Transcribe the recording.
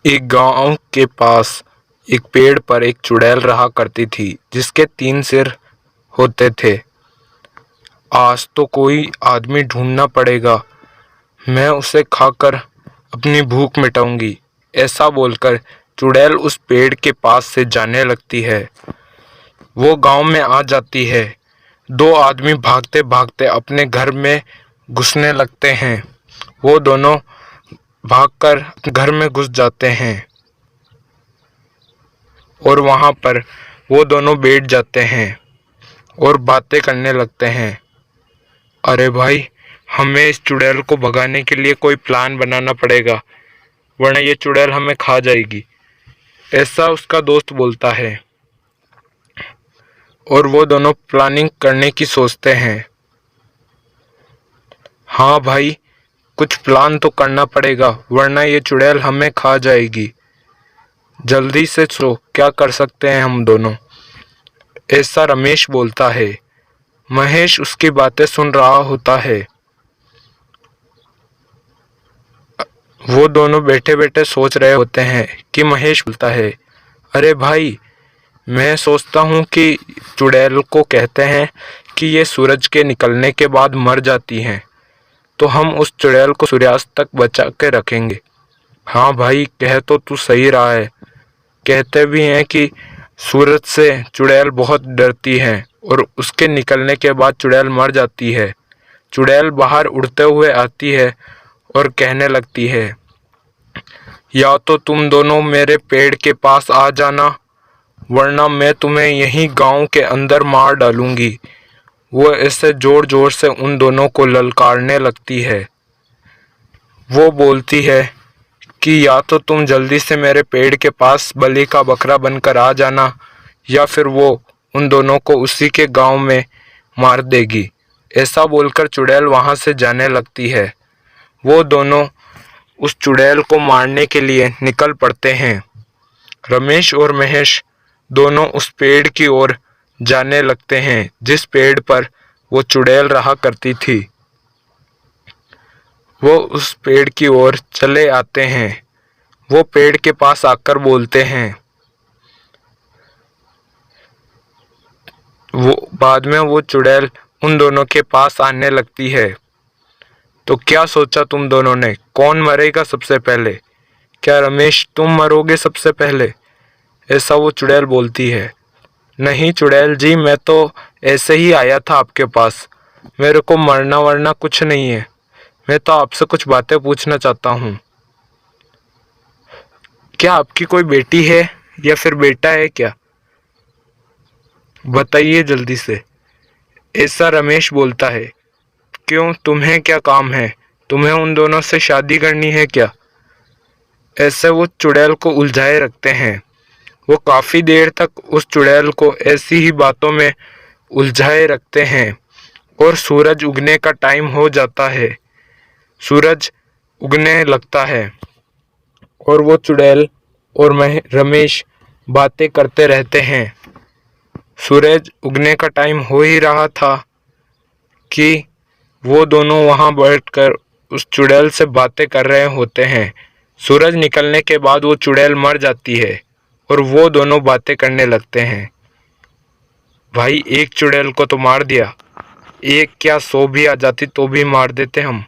एक गांव के पास एक पेड़ पर एक चुड़ैल रहा करती थी जिसके 3 सिर होते थे। आज तो कोई आदमी ढूंढना पड़ेगा, मैं उसे खाकर अपनी भूख मिटाऊंगी। ऐसा बोलकर चुड़ैल उस पेड़ के पास से जाने लगती है। वो गांव में आ जाती है। 2 आदमी भागते भागते अपने घर में घुसने लगते हैं। वो दोनों भागकर घर में घुस जाते हैं और वहां पर वो दोनों बैठ जाते हैं और बातें करने लगते हैं। अरे भाई, हमें इस चुड़ैल को भगाने के लिए कोई प्लान बनाना पड़ेगा, वरना ये चुड़ैल हमें खा जाएगी, ऐसा उसका दोस्त बोलता है। और वो दोनों प्लानिंग करने की सोचते हैं। हाँ भाई, कुछ प्लान तो करना पड़ेगा, वरना ये चुड़ैल हमें खा जाएगी। जल्दी से सोचो क्या कर सकते हैं हम दोनों, ऐसा रमेश बोलता है। महेश उसकी बातें सुन रहा होता है। वो दोनों बैठे बैठे सोच रहे होते हैं कि महेश बोलता है, अरे भाई, मैं सोचता हूँ कि चुड़ैल को कहते हैं कि ये सूरज के निकलने के बाद मर जाती हैं, तो हम उस चुड़ैल को सूर्यास्त तक बचा के रखेंगे। हाँ भाई, कह तो तू सही रहा है। कहते भी हैं कि सूरज से चुड़ैल बहुत डरती है और उसके निकलने के बाद चुड़ैल मर जाती है। चुड़ैल बाहर उड़ते हुए आती है और कहने लगती है, या तो तुम दोनों मेरे पेड़ के पास आ जाना, वरना मैं तुम्हें यहीं गांव के अंदर मार डालूंगी। वो ऐसे जोर जोर से उन दोनों को ललकारने लगती है। वो बोलती है कि या तो तुम जल्दी से मेरे पेड़ के पास बलि का बकरा बनकर आ जाना, या फिर वो उन दोनों को उसी के गांव में मार देगी। ऐसा बोलकर चुड़ैल वहां से जाने लगती है। वो दोनों उस चुड़ैल को मारने के लिए निकल पड़ते हैं। रमेश और महेश दोनों उस पेड़ की ओर जाने लगते हैं जिस पेड़ पर वो चुड़ैल रहा करती थी। वो उस पेड़ की ओर चले आते हैं। वो पेड़ के पास आकर बोलते हैं। वो बाद में वो चुड़ैल उन दोनों के पास आने लगती है। तो क्या सोचा तुम दोनों ने, कौन मरेगा सबसे पहले? क्या रमेश तुम मरोगे सबसे पहले? ऐसा वो चुड़ैल बोलती है। नहीं चुड़ैल जी, मैं तो ऐसे ही आया था आपके पास, मेरे को मरना वरना कुछ नहीं है। मैं तो आपसे कुछ बातें पूछना चाहता हूँ। क्या आपकी कोई बेटी है या फिर बेटा है क्या? बताइए जल्दी से, ऐसा रमेश बोलता है। क्यों, तुम्हें क्या काम है? तुम्हें उन दोनों से शादी करनी है क्या? ऐसे वो चुड़ैल को उलझाए रखते हैं। वो काफी देर तक उस चुड़ैल को ऐसी ही बातों में उलझाए रखते हैं और सूरज उगने का टाइम हो जाता है। सूरज उगने लगता है और वो चुड़ैल और रमेश बातें करते रहते हैं। सूरज उगने का टाइम हो ही रहा था कि वो दोनों वहां बैठकर उस चुड़ैल से बातें कर रहे होते हैं। सूरज निकलने के बाद वो चुड़ैल मर जाती है और वो दोनों बातें करने लगते हैं। भाई, एक चुड़ैल को तो मार दिया, एक क्या 100 भी आ जाती तो भी मार देते हम।